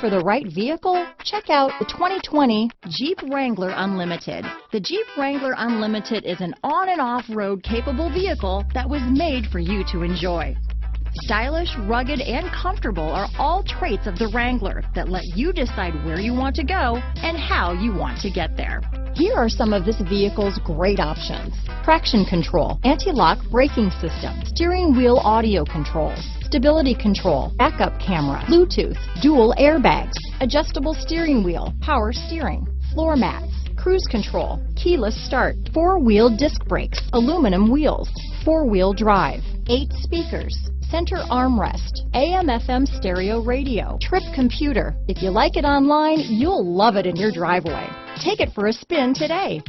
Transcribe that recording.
for the right vehicle? Check out the 2020 Jeep Wrangler Unlimited. The Jeep Wrangler Unlimited is an on and off-road capable vehicle that was made for you to enjoy. Stylish, rugged, and comfortable are all traits of the Wrangler that let you decide where you want to go and how you want to get there. Here are some of this vehicle's great options: traction control, anti-lock braking system, steering wheel audio controls, stability control, backup camera, Bluetooth, dual airbags, adjustable steering wheel, power steering, floor mats, cruise control, keyless start, four-wheel disc brakes, aluminum wheels, four-wheel drive, 8 speakers, center armrest, AM/FM stereo radio, trip computer. If you like it online, you'll love it in your driveway. Take it for a spin today.